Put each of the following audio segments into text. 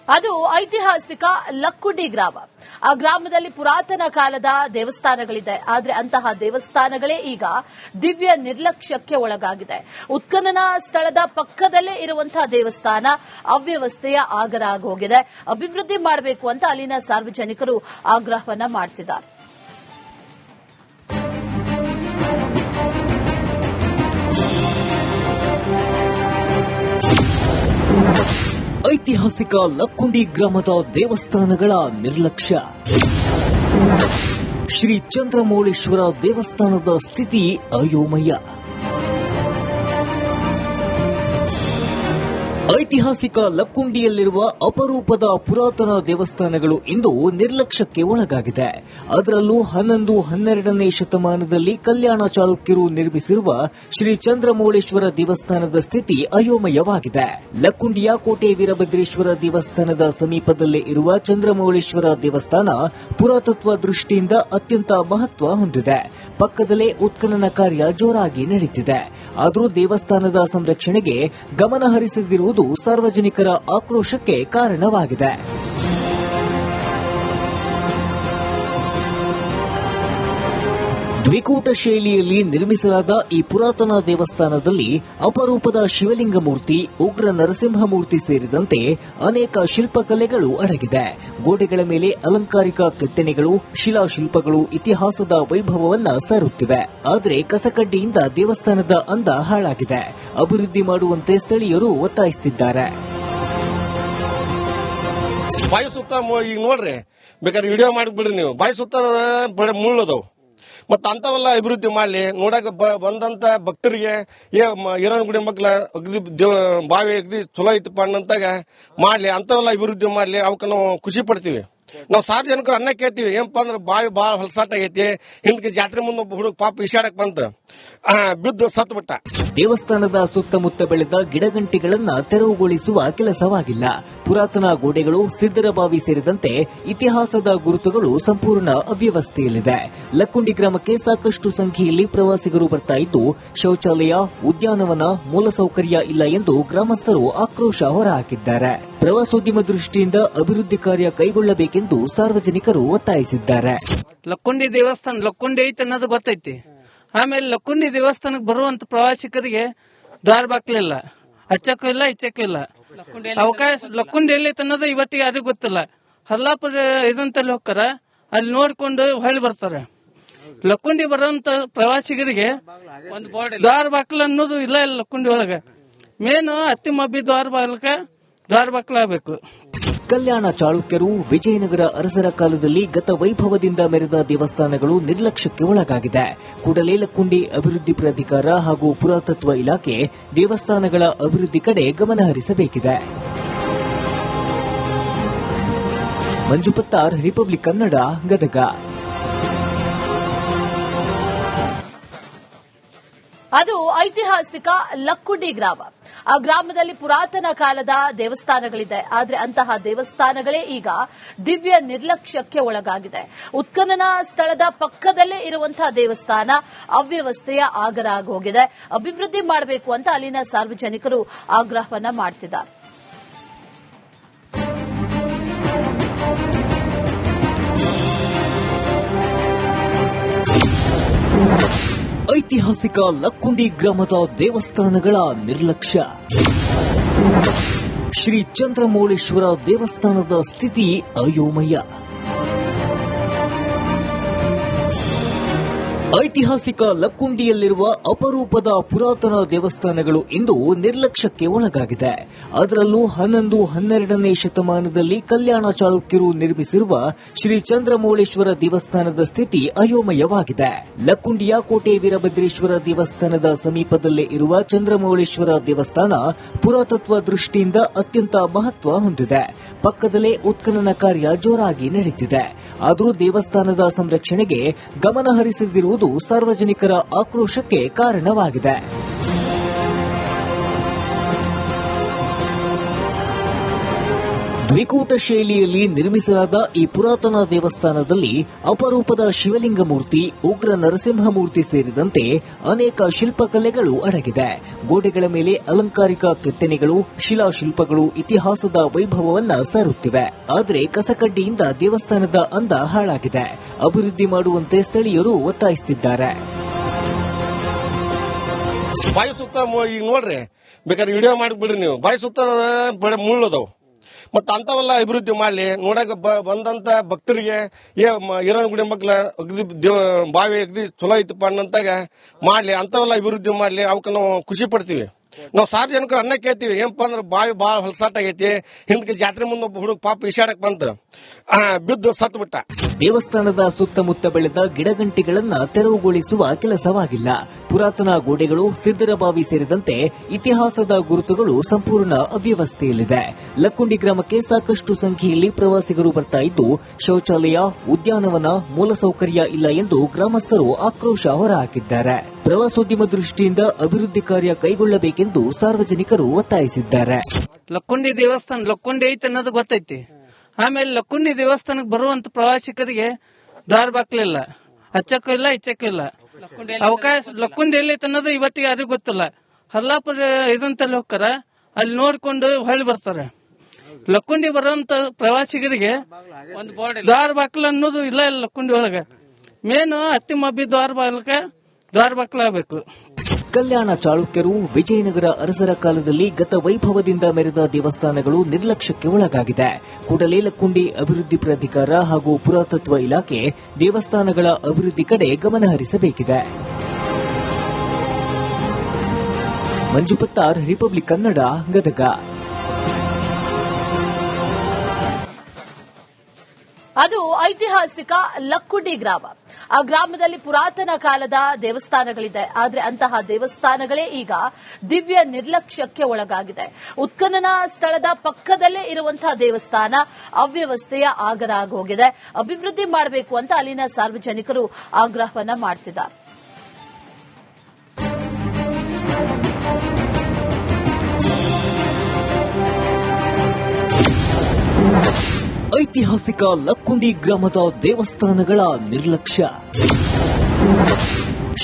ಅದು ಐತಿಹಾಸಿಕ ಲಕ್ಕುಂಡಿ ಗ್ರಾಮ. ಆ ಗ್ರಾಮದಲ್ಲಿ ಪುರಾತನ ಕಾಲದ ದೇವಸ್ಥಾನಗಳಿದೆ. ಆದರೆ ಅಂತಹ ದೇವಸ್ಥಾನಗಳೇ ಈಗ ದಿವ್ಯ ನಿರ್ಲಕ್ಷ್ಯಕ್ಕೆ ಒಳಗಾಗಿದೆ. ಉತ್ಖನನ ಸ್ಥಳದ ಪಕ್ಕದಲ್ಲೇ ಇರುವಂತಹ ದೇವಸ್ಥಾನ ಅವ್ಯವಸ್ಥೆಯ ಆಗರ ಆಗೋಗಿದೆ. ಅಭಿವೃದ್ಧಿ ಮಾಡಬೇಕು ಅಂತ ಅಲ್ಲಿನ ಸಾರ್ವಜನಿಕರು ಆಗ್ರಹವನ್ನ ಮಾಡ್ತಿದ್ದಾರೆ. ಐತಿಹಾಸಿಕ ಲಕ್ಕುಂಡಿ ಗ್ರಾಮದ ದೇವಸ್ಥಾನಗಳ ನಿರ್ಲಕ್ಷ್ಯ. ಶ್ರೀ ಚಂದ್ರಮೌಳೇಶ್ವರ ದೇವಸ್ಥಾನದ ಸ್ಥಿತಿ ಅಯೋಮಯ. ಐತಿಹಾಸಿಕ ಲಕ್ಕುಂಡಿಯಲ್ಲಿರುವ ಅಪರೂಪದ ಪುರಾತನ ದೇವಸ್ಥಾನಗಳು ಇಂದು ನಿರ್ಲಕ್ಷ್ಯಕ್ಕೆ ಒಳಗಾಗಿದೆ. ಅದರಲ್ಲೂ 11, 12ನೇ ಶತಮಾನದಲ್ಲಿ ಕಲ್ಯಾಣ ಚಾಲುಕ್ಯರು ನಿರ್ಮಿಸಿರುವ ಶ್ರೀ ಚಂದ್ರಮೌಳೇಶ್ವರ ದೇವಸ್ಥಾನದ ಸ್ಥಿತಿ ಅಯೋಮಯವಾಗಿದೆ. ಲಕ್ಕುಂಡಿಯ ಕೋಟೆ ವೀರಭದ್ರೇಶ್ವರ ದೇವಸ್ಥಾನದ ಸಮೀಪದಲ್ಲೇ ಇರುವ ಚಂದ್ರಮೌಳೇಶ್ವರ ದೇವಸ್ಥಾನ ಪುರಾತತ್ವ ದೃಷ್ಟಿಯಿಂದ ಅತ್ಯಂತ ಮಹತ್ವ ಹೊಂದಿದೆ. ಪಕ್ಕದಲ್ಲೇ ಉತ್ಖನನ ಕಾರ್ಯ ಜೋರಾಗಿ ನಡೆಯುತ್ತಿದೆ. ಆದರೂ ದೇವಸ್ಥಾನದ ಸಂರಕ್ಷಣೆಗೆ ಗಮನ ಹರಿಸದಿರುವುದು ಸಾರ್ವಜನಿಕರ ಆಕ್ರೋಶಕ್ಕೆ ಕಾರಣವಾಗಿದೆ. ದ್ವಿಕೂಟ ಶೈಲಿಯಲ್ಲಿ ನಿರ್ಮಿಸಲಾದ ಈ ಪುರಾತನ ದೇವಸ್ಥಾನದಲ್ಲಿ ಅಪರೂಪದ ಶಿವಲಿಂಗ ಮೂರ್ತಿ, ಉಗ್ರ ನರಸಿಂಹ ಮೂರ್ತಿ ಸೇರಿದಂತೆ ಅನೇಕ ಶಿಲ್ಪಕಲೆಗಳು ಅಡಗಿದೆ. ಗೋಡೆಗಳ ಮೇಲೆ ಅಲಂಕಾರಿಕ ಕೆತ್ತನೆಗಳು, ಶಿಲಾಶಿಲ್ಪಗಳು ಇತಿಹಾಸದ ವೈಭವವನ್ನ ಸಾರುತ್ತಿವೆ. ಆದರೆ ಕಸಕಡ್ಡಿಯಿಂದ ದೇವಸ್ಥಾನದ ಅಂದ ಹಾಳಾಗಿದೆ. ಅಭಿವೃದ್ಧಿ ಮಾಡುವಂತೆ ಸ್ಥಳೀಯರು ಒತ್ತಾಯಿಸುತ್ತಿದ್ದಾರೆ. ಬಾಯಿ ಸುತ್ತ ಈಗ ನೋಡ್ರಿ, ಬೇಕಾದ್ರೆ ವಿಡಿಯೋ ಮಾಡಿಬಿಡ್ರಿ ನೀವು. ಬಾಯಿ ಸುತ್ತ ಮುಳ್ಳದವು ಮತ್ತ ಅಂತವೆಲ್ಲ ಅಭಿವೃದ್ಧಿ ಮಾಡ್ಲಿ. ನೋಡಕ್ ಬಂದಂತ ಭಕ್ತರಿಗೆ ಹಿರಣ ಗುಡಿ ಮಕ್ಳ ಅಗದಿ ಬಾವಿ ಅಗದಿ ಚಲೋ ಐತಪ್ಪ ಅನ್ನಂತಾಗ ಮಾಡ್ಲಿ, ಅಂತವೆಲ್ಲ ಅಭಿವೃದ್ಧಿ ಮಾಡ್ಲಿ. ಅವಕ್ಕೆ ನಾವು ಖುಷಿ ಪಡ್ತೀವಿ. ನಾವು ಸಾರ್ವಜನಿಕರು ಅನ್ನ ಕೇಳ್ತೀವಿ. ಏನಪ್ಪಾ ಅಂದ್ರೆ ಬಾವಿ ಬಾಳ ಹೊಲಸಾಟಾಗೈತಿ. ಹಿಂದಕ್ಕೆ ಜಾತ್ರೆ ಮುಂದೆ ಒಬ್ಬ ಹುಡುಗ ಪಾಪ ಇಶಾಡಕ್ ಬಂತ ಬಿದ್ದು ಸತ್ ಬಿಟ್ಟ. ದೇವಸ್ಥಾನದ ಸುತ್ತಮುತ್ತ ಬೆಳೆದ ಗಿಡಗಂಟಿಗಳನ್ನ ತೆರವುಗೊಳಿಸುವ ಕೆಲಸವಾಗಿಲ್ಲ. ಪುರಾತನ ಗೋಡೆಗಳು, ಸಿದ್ದರಬಾವಿ ಸೇರಿದಂತೆ ಇತಿಹಾಸದ ಗುರುತುಗಳು ಸಂಪೂರ್ಣ ಅವ್ಯವಸ್ಥೆಯಲ್ಲಿದೆ. ಲಕ್ಕುಂಡಿ ಗ್ರಾಮಕ್ಕೆ ಸಾಕಷ್ಟು ಸಂಖ್ಯೆಯಲ್ಲಿ ಪ್ರವಾಸಿಗರು ಬರ್ತಾ ಇದ್ದು, ಶೌಚಾಲಯ, ಉದ್ಯಾನವನ, ಮೂಲಸೌಕರ್ಯ ಇಲ್ಲ ಎಂದು ಗ್ರಾಮಸ್ಥರು ಆಕ್ರೋಶ ಹೊರಹಾಕಿದ್ದಾರೆ. ಪ್ರವಾಸೋದ್ಯಮ ದೃಷ್ಟಿಯಿಂದ ಅಭಿವೃದ್ಧಿ ಕಾರ್ಯ ಕೈಗೊಳ್ಳಬೇಕೆಂದು ಸಾರ್ವಜನಿಕರು ಒತ್ತಾಯಿಸಿದ್ದಾರೆ. ಲಕ್ಕುಂಡಿ ದೇವಸ್ಥಾನ ಲಕ್ಕುಂಡಿ ಐತೆ ಅನ್ನೋದು ಗೊತ್ತೈತಿ. ಆಮೇಲೆ ಲಕ್ಕುಂಡಿ ದೇವಸ್ಥಾನಕ್ಕೆ ಬರುವಂತ ಪ್ರವಾಸಿಗರಿಗೆ ದ್ವಾರ ಬಾಕ್ಲಿಲ್ಲ, ಹಚ್ಚಕ್ಕೂ ಇಲ್ಲ, ಇಚ್ಚಕ್ಕೂ ಇಲ್ಲ. ಅವಕಾಶ ಲಕ್ಕುಂಡಿ ಎಲ್ಲೈತೆ ಅನ್ನೋದು ಇವತ್ತಿಗೆ ಯಾರಿಗೂ ಗೊತ್ತಿಲ್ಲ. ಹಲ್ಲಾಪುರ ಇದಂತಲ್ಲಿ ಹೋಗ್ತಾರ, ಅಲ್ಲಿ ನೋಡ್ಕೊಂಡು ಹೊಳ್ಳಿ ಬರ್ತಾರೆ. ಲಕ್ಕುಂಡಿ ಬರುವಂತ ಪ್ರವಾಸಿಗರಿಗೆ ದ್ವಾರ ಬಾಕ್ಲ ಅನ್ನೋದು ಇಲ್ಲ. ಲಕ್ಕುಂಡಿ ಒಳಗ ಮೇನ್ ಅತ್ತಿಮಬ್ಬಿ ದ್ವಾರ ಬಾಕ್ಲಾಗಬೇಕು. ಕಲ್ಯಾಣ ಚಾಳುಕ್ಯರು, ವಿಜಯನಗರ ಅರಸರ ಕಾಲದಲ್ಲಿ ಗತ ವೈಭವದಿಂದ ಮೆರೆದ ದೇವಸ್ಥಾನಗಳು ನಿರ್ಲಕ್ಷ್ಯಕ್ಕೆ ಒಳಗಾಗಿದೆ. ಕೂಡಲೇ ಲಕ್ಕುಂಡಿ ಅಭಿವೃದ್ಧಿ ಪ್ರಾಧಿಕಾರ ಹಾಗೂ ಪುರಾತತ್ವ ಇಲಾಖೆ ದೇವಸ್ಥಾನಗಳ ಅಭಿವೃದ್ಧಿ ಕಡೆ ಗಮನ ಹರಿಸಬೇಕಿದೆ. ಮಂಜು ಪತ್ತಾರ್, ರಿಪಬ್ಲಿಕ್ ಕನ್ನಡ, ಗದಗ. ಅದು ಐತಿಹಾಸಿಕ ಲಕ್ಕುಂಡಿ ಗ್ರಾಮ. ಆ ಗ್ರಾಮದಲ್ಲಿ ಪುರಾತನ ಕಾಲದ ದೇವಸ್ಥಾನಗಳಿದೆ. ಆದರೆ ಅಂತಹ ದೇವಸ್ಥಾನಗಳೇ ಈಗ ದಿವ್ಯ ನಿರ್ಲಕ್ಷ್ಯಕ್ಕೆ ಒಳಗಾಗಿದೆ. ಉತ್ಖನನ ಸ್ಥಳದ ಪಕ್ಕದಲ್ಲೇ ಇರುವಂತಹ ದೇವಸ್ಥಾನ ಅವ್ಯವಸ್ಥೆಯ ಆಗರ ಆಗೋಗಿದೆ. ಅಭಿವೃದ್ಧಿ ಮಾಡಬೇಕು ಅಂತ ಅಲ್ಲಿನ ಸಾರ್ವಜನಿಕರು ಆಗ್ರಹವನ್ನ ಮಾಡ್ತಿದ್ದಾರೆ. ಐತಿಹಾಸಿಕ ಲಕ್ಕುಂಡಿ ಗ್ರಾಮದ ದೇವಸ್ಥಾನಗಳ ನಿರ್ಲಕ್ಷ್ಯ. ಶ್ರೀ ಚಂದ್ರಮೌಳೇಶ್ವರ ದೇವಸ್ಥಾನದ ಸ್ಥಿತಿ ಅಯೋಮಯ. ಐತಿಹಾಸಿಕ ಲಕ್ಕುಂಡಿಯಲ್ಲಿರುವ ಅಪರೂಪದ ಪುರಾತನ ದೇವಸ್ಥಾನಗಳು ಇಂದು ನಿರ್ಲಕ್ಷ್ಯಕ್ಕೆ ಒಳಗಾಗಿದೆ. ಅದರಲ್ಲೂ 11, 12ನೇ ಶತಮಾನದಲ್ಲಿ ಕಲ್ಯಾಣ ಚಾಲುಕ್ಯರು ನಿರ್ಮಿಸಿರುವ ಶ್ರೀ ಚಂದ್ರಮೌಳೇಶ್ವರ ದೇವಸ್ಥಾನದ ಸ್ಥಿತಿ ಅಯೋಮಯವಾಗಿದೆ. ಲಕ್ಕುಂಡಿಯ ಕೋಟೆ ವೀರಭದ್ರೇಶ್ವರ ದೇವಸ್ಥಾನದ ಸಮೀಪದಲ್ಲೇ ಇರುವ ಚಂದ್ರಮೌಳೇಶ್ವರ ದೇವಸ್ಥಾನ ಪುರಾತತ್ವ ದೃಷ್ಟಿಯಿಂದ ಅತ್ಯಂತ ಮಹತ್ವ ಹೊಂದಿದೆ. ಪಕ್ಕದಲ್ಲೇ ಉತ್ಖನನ ಕಾರ್ಯ ಜೋರಾಗಿ ನಡೆಯುತ್ತಿದೆ. ಆದರೂ ದೇವಸ್ಥಾನದ ಸಂರಕ್ಷಣೆಗೆ ಗಮನ ಹರಿಸದಿರುವುದು ಸಾರ್ವಜನಿಕರ ಆಕ್ರೋಶಕ್ಕೆ ಕಾರಣವಾಗಿದೆ. ದ್ವಿಕೂಟ ಶೈಲಿಯಲ್ಲಿ ನಿರ್ಮಿಸಲಾದ ಈ ಪುರಾತನ ದೇವಸ್ಥಾನದಲ್ಲಿ ಅಪರೂಪದ ಶಿವಲಿಂಗ ಮೂರ್ತಿ, ಉಗ್ರ ನರಸಿಂಹಮೂರ್ತಿ ಸೇರಿದಂತೆ ಅನೇಕ ಶಿಲ್ಪಕಲೆಗಳು ಅಡಗಿದೆ. ಗೋಡೆಗಳ ಮೇಲೆ ಅಲಂಕಾರಿಕ ಕೆತ್ತನೆಗಳು, ಶಿಲಾಶಿಲ್ಪಗಳು ಇತಿಹಾಸದ ವೈಭವವನ್ನ ಸಾರುತ್ತಿವೆ. ಆದರೆ ಕಸಕಡ್ಡಿಯಿಂದ ದೇವಸ್ಥಾನದ ಅಂದ ಹಾಳಾಗಿದೆ. ಅಭಿವೃದ್ಧಿ ಮಾಡುವಂತೆ ಸ್ಥಳೀಯರು ಒತ್ತಾಯಿಸುತ್ತಿದ್ದಾರೆ. ಬಾಯಿ ಸುತ್ತ ಈಗ ನೋಡ್ರಿ, ಬೇಕಾದ್ರೆ ವಿಡಿಯೋ ಮಾಡಿಬಿಡ್ರಿ ನೀವು. ಬಾಯಿ ಸುತ್ತ ಬರೀ ಮುಳ್ಳದವು. ಮತ್ತ ಅಂತವೆಲ್ಲ ಅಭಿವೃದ್ಧಿ ಮಾಡ್ಲಿ. ನೋಡಕ್ ಬಂದಂತ ಭಕ್ತರಿಗೆ ಹಿರಣ ಗುಡಿ ಮಕ್ಳ ಅಗದಿ ಬಾವಿ ಅಗದಿ ಚಲೋ ಐತಪ್ಪ ಅನ್ನಂತಾಗ ಮಾಡ್ಲಿ. ಅಂತವೆಲ್ಲ ಅಭಿವೃದ್ಧಿ ಮಾಡ್ಲಿ. ಅವಕ್ಕ ನಾವು ಖುಷಿ ಪಡ್ತೀವಿ. ನಾವು ಸಾರ್ವಜನಿಕರು ಅನ್ನ ಕೇಳ್ತೀವಿ. ಏನಪ್ಪ ಅಂದ್ರೆ ಬಾವಿ ಬಾಳ ಹೊಲಸಾಟಾಗೈತಿ. ಹಿಂದಕ್ಕೆ ಜಾತ್ರೆ ಮುಂದೆ ಒಬ್ಬ ಹುಡುಗ ಪಾಪ ಇಶಾಡಕ್ ಬಂತ, ಬಿದ್ದು ಸತ್ತು ಬಿಟ್ಟ. ದೇವಸ್ಥಾನದ ಸುತ್ತಮುತ್ತ ಬೆಳೆದ ಗಿಡಗಂಟಿಗಳನ್ನ ತೆರವುಗೊಳಿಸುವ ಕೆಲಸವಾಗಿಲ್ಲ. ಪುರಾತನ ಗೋಡೆಗಳು, ಸಿದ್ದರಬಾವಿ ಸೇರಿದಂತೆ ಇತಿಹಾಸದ ಗುರುತುಗಳು ಸಂಪೂರ್ಣ ಅವ್ಯವಸ್ಥೆಯಲ್ಲಿದೆ. ಲಕ್ಕುಂಡಿ ಗ್ರಾಮಕ್ಕೆ ಸಾಕಷ್ಟು ಸಂಖ್ಯೆಯಲ್ಲಿ ಪ್ರವಾಸಿಗರು ಬರ್ತಾ ಇದ್ದು, ಶೌಚಾಲಯ, ಉದ್ಯಾನವನ, ಮೂಲಸೌಕರ್ಯ ಇಲ್ಲ ಎಂದು ಗ್ರಾಮಸ್ಥರು ಆಕ್ರೋಶ ಹೊರಹಾಕಿದ್ದಾರೆ. ಪ್ರವಾಸೋದ್ಯಮ ದೃಷ್ಟಿಯಿಂದ ಅಭಿವೃದ್ಧಿ ಕಾರ್ಯ ಕೈಗೊಳ್ಳಬೇಕೆಂದು ಸಾರ್ವಜನಿಕರು ಒತ್ತಾಯಿಸಿದ್ದಾರೆ. ಲಕ್ಕುಂಡಿ ದೇವಸ್ಥಾನ ಲಕ್ಕುಂಡಿ ಐತೆ ಅನ್ನೋದು ಗೊತ್ತೈತಿ. ಆಮೇಲೆ ಲಕ್ಕುಂಡಿ ದೇವಸ್ಥಾನಕ್ಕೆ ಬರುವಂತ ಪ್ರವಾಸಿಗರಿಗೆ ದ್ವಾರ ಬಾಕ್ಲಿಲ್ಲ, ಹಚ್ಚಕ್ಕೂ ಇಲ್ಲ, ಇಚ್ಚಕ್ಕೂ ಇಲ್ಲ. ಅವಕಾಶ ಲಕ್ಕುಂಡಿ ಎಲ್ಲೈತೆ ಅನ್ನೋದು ಇವತ್ತಿಗೆ ಯಾರಿಗೂ ಗೊತ್ತಿಲ್ಲ. ಹಲ್ಲಾಪುರ ಇದಂತಲ್ಲಿ ಹೋಗ್ತಾರ, ಅಲ್ಲಿ ನೋಡ್ಕೊಂಡು ಹೊಳ್ಳಿ ಬರ್ತಾರೆ. ಲಕ್ಕುಂಡಿ ಬರುವಂತ ಪ್ರವಾಸಿಗರಿಗೆ ದ್ವಾರ ಬಾಕ್ಲ ಅನ್ನೋದು ಇಲ್ಲ. ಲಕ್ಕುಂಡಿ ಒಳಗ ಮೇನು ಹತ್ತಿ ಮಬ್ಬಿ ದ್ವಾರ ಬಾಕ್ಲಾಗಬೇಕು. ಕಲ್ಯಾಣ ಚಾಳುಕ್ಯರು, ವಿಜಯನಗರ ಅರಸರ ಕಾಲದಲ್ಲಿ ಗತ ವೈಭವದಿಂದ ಮೆರೆದ ದೇವಸ್ಥಾನಗಳು ನಿರ್ಲಕ್ಷ್ಯಕ್ಕೆ ಒಳಗಾಗಿದೆ. ಕೂಡಲೇ ಲಕ್ಕುಂಡಿ ಅಭಿವೃದ್ಧಿ ಪ್ರಾಧಿಕಾರ ಹಾಗೂ ಪುರಾತತ್ವ ಇಲಾಖೆ ದೇವಸ್ಥಾನಗಳ ಅಭಿವೃದ್ಧಿ ಕಡೆ ಗಮನ ಹರಿಸಬೇಕಿದೆ. ಮಂಜು ಪತ್ತಾರ್, ರಿಪಬ್ಲಿಕ್ ಕನ್ನಡ, ಗದಗ. ಅದು ಐತಿಹಾಸಿಕ ಲಕ್ಕುಂಡಿ ಗ್ರಾಮ. ಆ ಗ್ರಾಮದಲ್ಲಿ ಪುರಾತನ ಕಾಲದ ದೇವಸ್ಥಾನಗಳಿದೆ. ಆದರೆ ಅಂತಹ ದೇವಸ್ಥಾನಗಳೇ ಈಗ ದಿವ್ಯ ನಿರ್ಲಕ್ಷ್ಯಕ್ಕೆ ಒಳಗಾಗಿದೆ. ಉತ್ಖನನ ಸ್ಥಳದ ಪಕ್ಕದಲ್ಲೇ ಇರುವಂತಹ ದೇವಸ್ಥಾನ ಅವ್ಯವಸ್ಥೆಯ ಆಗರ ಆಗೋಗಿದೆ. ಅಭಿವೃದ್ಧಿ ಮಾಡಬೇಕು ಅಂತ ಅಲ್ಲಿನ ಸಾರ್ವಜನಿಕರು ಆಗ್ರಹವನ್ನ ಮಾಡ್ತಿದ್ದಾರೆ. ಐತಿಹಾಸಿಕ ಲಕ್ಕುಂಡಿ ಗ್ರಾಮದ ದೇವಸ್ಥಾನಗಳ ನಿರ್ಲಕ್ಷ್ಯ.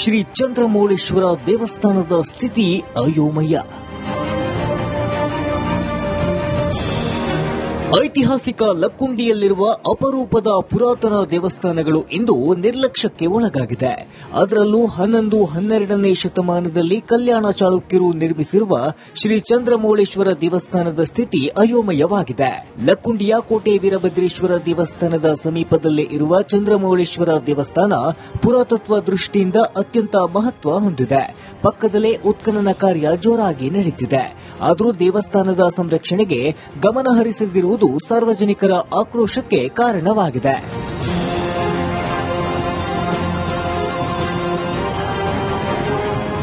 ಶ್ರೀ ಚಂದ್ರಮೌಳೇಶ್ವರ ದೇವಸ್ಥಾನದ ಸ್ಥಿತಿ ಅಯೋಮಯ. ಐತಿಹಾಸಿಕ ಲಕ್ಕುಂಡಿಯಲ್ಲಿರುವ ಅಪರೂಪದ ಪುರಾತನ ದೇವಸ್ಥಾನಗಳು ಇಂದು ನಿರ್ಲಕ್ಷ್ಯಕ್ಕೆ ಒಳಗಾಗಿದೆ. ಅದರಲ್ಲೂ 11-12ನೇ ಶತಮಾನದಲ್ಲಿ ಕಲ್ಯಾಣ ಚಾಳುಕ್ಯರು ನಿರ್ಮಿಸಿರುವ ಶ್ರೀ ಚಂದ್ರಮೌಳೇಶ್ವರ ದೇವಸ್ಥಾನದ ಸ್ಥಿತಿ ಅಯೋಮಯವಾಗಿದೆ. ಲಕ್ಕುಂಡಿಯ ಕೋಟೆ ವೀರಭದ್ರೇಶ್ವರ ದೇವಸ್ಥಾನದ ಸಮೀಪದಲ್ಲೇ ಇರುವ ಚಂದ್ರಮೌಳೇಶ್ವರ ದೇವಸ್ಥಾನ ಪುರಾತತ್ವ ದೃಷ್ಟಿಯಿಂದ ಅತ್ಯಂತ ಮಹತ್ವ ಹೊಂದಿದೆ. ಪಕ್ಕದಲ್ಲೇ ಉತ್ಖನನ ಕಾರ್ಯ ಜೋರಾಗಿ ನಡೆಯುತ್ತಿದೆ. ಆದರೂ ದೇವಸ್ಥಾನದ ಸಂರಕ್ಷಣೆಗೆ ಗಮನ ಹರಿಸದಿರುವುದು ಸಾರ್ವಜನಿಕರ ಆಕ್ರೋಶಕ್ಕೆ ಕಾರಣವಾಗಿದೆ.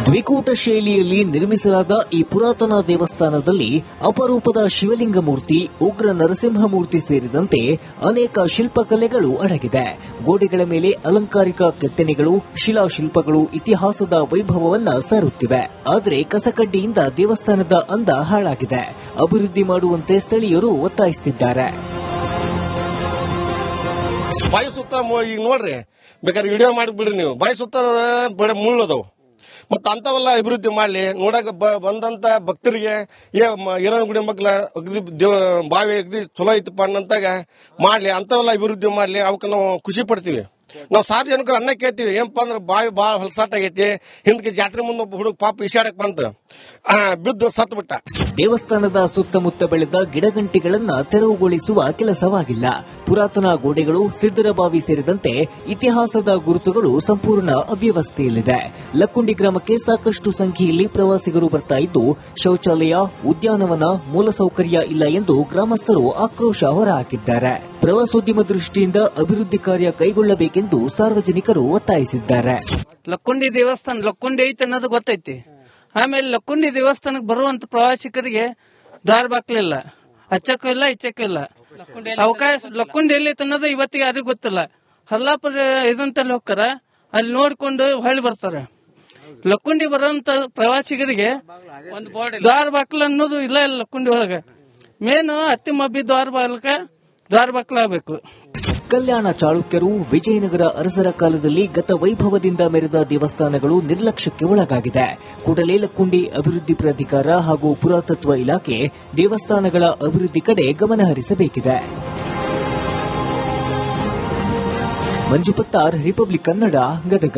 ದ್ವಿಕೂಟ ಶೈಲಿಯಲ್ಲಿ ನಿರ್ಮಿಸಲಾದ ಈ ಪುರಾತನ ದೇವಸ್ಥಾನದಲ್ಲಿ ಅಪರೂಪದ ಶಿವಲಿಂಗ ಮೂರ್ತಿ, ಉಗ್ರ ನರಸಿಂಹಮೂರ್ತಿ ಸೇರಿದಂತೆ ಅನೇಕ ಶಿಲ್ಪಕಲೆಗಳು ಅಡಗಿದೆ. ಗೋಡೆಗಳ ಮೇಲೆ ಅಲಂಕಾರಿಕ ಕೆತ್ತನೆಗಳು, ಶಿಲಾಶಿಲ್ಪಗಳು ಇತಿಹಾಸದ ವೈಭವವನ್ನ ಸಾರುತ್ತಿವೆ. ಆದರೆ ಕಸಕಡ್ಡಿಯಿಂದ ದೇವಸ್ಥಾನದ ಅಂದ ಹಾಳಾಗಿದೆ. ಅಭಿವೃದ್ಧಿ ಮಾಡುವಂತೆ ಸ್ಥಳೀಯರು ಒತ್ತಾಯಿಸುತ್ತಿದ್ದಾರೆ. ಬಾಯಿ ಸುತ್ತ ಈಗ ನೋಡ್ರಿ, ಬೇಕಾದ್ರೆ ವಿಡಿಯೋ ಮಾಡಿಬಿಡ್ರಿ ನೀವು. ಬಾಯಿ ಸುತ್ತ ಬರೀ ಮುಳ್ಳದವು. ಮತ್ತ ಅಂತವೆಲ್ಲ ಅಭಿವೃದ್ಧಿ ಮಾಡ್ಲಿ. ನೋಡಕ್ ಬಂದಂತ ಭಕ್ತರಿಗೆ ಹಿರಣ ಗುಡಿ ಮಕ್ಳ ಅಗದಿ ಬಾವಿ ಅಗದಿ ಚಲೋ ಐತಪ್ಪ ಅನ್ನಂತಾಗ ಮಾಡ್ಲಿ. ಅಂತವೆಲ್ಲ ಅಭಿವೃದ್ಧಿ ಮಾಡ್ಲಿ. ಅವಕ್ಕ ನಾವು ಖುಷಿ ಪಡ್ತೀವಿ. ನಾವು ಸಾರ್ವಜನಿಕರು ಅನ್ನ ಕೇಳ್ತೀವಿ. ಏನಪ್ಪ ಅಂದ್ರೆ ಬಾವಿ ಬಾಳ ಹೊಲಸಾಟಾಗೈತಿ. ಹಿಂದಕ್ಕೆ ಜಾತ್ರೆ ಮುಂದೆ ಒಬ್ಬ ಹುಡುಗ ಪಾಪ ಇಶಾಡಕ್ ಬಂತ, ಬಿದ್ದು ಸತ್ತು ಬಿಟ್ಟ. ದೇವಸ್ಥಾನದ ಸುತ್ತಮುತ್ತ ಬೆಳೆದ ಗಿಡಗಂಟಿಗಳನ್ನ ತೆರವುಗೊಳಿಸುವ ಕೆಲಸವಾಗಿಲ್ಲ. ಪುರಾತನ ಗೋಡೆಗಳು, ಸಿದ್ದರಬಾವಿ ಸೇರಿದಂತೆ ಇತಿಹಾಸದ ಗುರುತುಗಳು ಸಂಪೂರ್ಣ ಅವ್ಯವಸ್ಥೆಯಲ್ಲಿದೆ. ಲಕ್ಕುಂಡಿ ಗ್ರಾಮಕ್ಕೆ ಸಾಕಷ್ಟು ಸಂಖ್ಯೆಯಲ್ಲಿ ಪ್ರವಾಸಿಗರು ಬರ್ತಾ ಇದ್ದು, ಶೌಚಾಲಯ, ಉದ್ಯಾನವನ, ಮೂಲಸೌಕರ್ಯ ಇಲ್ಲ ಎಂದು ಗ್ರಾಮಸ್ಥರು ಆಕ್ರೋಶ ಹೊರಹಾಕಿದ್ದಾರೆ. ಪ್ರವಾಸೋದ್ಯಮ ದೃಷ್ಟಿಯಿಂದ ಅಭಿವೃದ್ಧಿ ಕಾರ್ಯ ಕೈಗೊಳ್ಳಬೇಕೆಂದು ಸಾರ್ವಜನಿಕರು ಒತ್ತಾಯಿಸಿದ್ದಾರೆ. ಲಕ್ಕುಂಡಿ ದೇವಸ್ಥಾನ ಲಕ್ಕುಂಡಿ ಐತೆ ಅನ್ನೋದು ಗೊತ್ತೈತಿ. ಆಮೇಲೆ ಲಕ್ಕುಂಡಿ ದೇವಸ್ಥಾನಕ್ಕೆ ಬರುವಂತ ಪ್ರವಾಸಿಗರಿಗೆ ದ್ವಾರ ಬಾಕ್ಲಿಲ್ಲ, ಹಚ್ಚಕ್ಕೂ ಇಲ್ಲ, ಇಚ್ಚಕ್ಕೂ ಇಲ್ಲ. ಅವಕಾಶ ಲಕ್ಕುಂಡಿ ಎಲ್ಲೈತೆ ಅನ್ನೋದು ಇವತ್ತಿಗೆ ಯಾರಿಗೂ ಗೊತ್ತಿಲ್ಲ. ಹಲ್ಲಾಪುರ ಇದಂತಲ್ಲಿ ಹೋಗ್ತಾರ, ಅಲ್ಲಿ ನೋಡ್ಕೊಂಡು ಹೊಳ್ಳಿ ಬರ್ತಾರೆ. ಲಕ್ಕುಂಡಿ ಬರುವಂತ ಪ್ರವಾಸಿಗರಿಗೆ ದ್ವಾರ ಬಾಕ್ಲ ಅನ್ನೋದು ಇಲ್ಲ. ಲಕ್ಕುಂಡಿ ಒಳಗ ಮೇನ್ ಅತ್ತಿಮಬ್ಬಿ ದ್ವಾರ ಬಾಕ್ಲಾಗಬೇಕು. ಕಲ್ಯಾಣ ಚಾಳುಕ್ಯರು, ವಿಜಯನಗರ ಅರಸರ ಕಾಲದಲ್ಲಿ ಗತ ವೈಭವದಿಂದ ಮೆರೆದ ದೇವಸ್ಥಾನಗಳು ನಿರ್ಲಕ್ಷ್ಯಕ್ಕೆ ಒಳಗಾಗಿದೆ. ಕೂಡಲೇ ಲಕ್ಕುಂಡಿ ಅಭಿವೃದ್ಧಿ ಪ್ರಾಧಿಕಾರ ಹಾಗೂ ಪುರಾತತ್ವ ಇಲಾಖೆ ದೇವಸ್ಥಾನಗಳ ಅಭಿವೃದ್ಧಿ ಕಡೆ ಗಮನ ಹರಿಸಬೇಕಿದೆ. ಮಂಜು ಪತ್ತಾರ್, ರಿಪಬ್ಲಿಕ್ ಕನ್ನಡ, ಗದಗ.